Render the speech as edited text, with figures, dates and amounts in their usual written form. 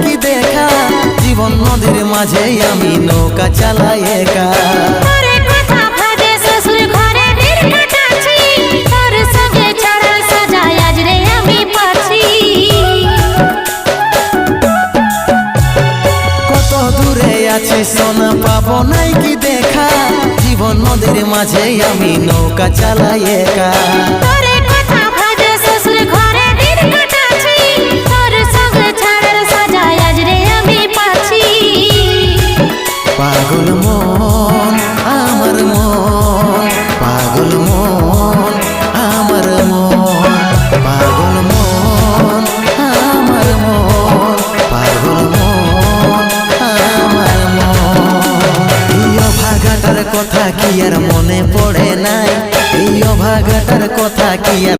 কি দেখা, জীবন নদীর মাঝে আমি নৌকা চালাই একা। কত দূরে আছি সোনা পাবো নাই কি দেখা, জীবন নদীর মাঝে আমি নৌকা চালাই একা। পাগল মন আমার মন, পাগল মন আমার মন, পাগল মন আমার মন, পাগল মন আমার মন। এই অভাগাটার কথা কি আর মনে পড়ে নাই, এই অভাগাটার কথা কি আর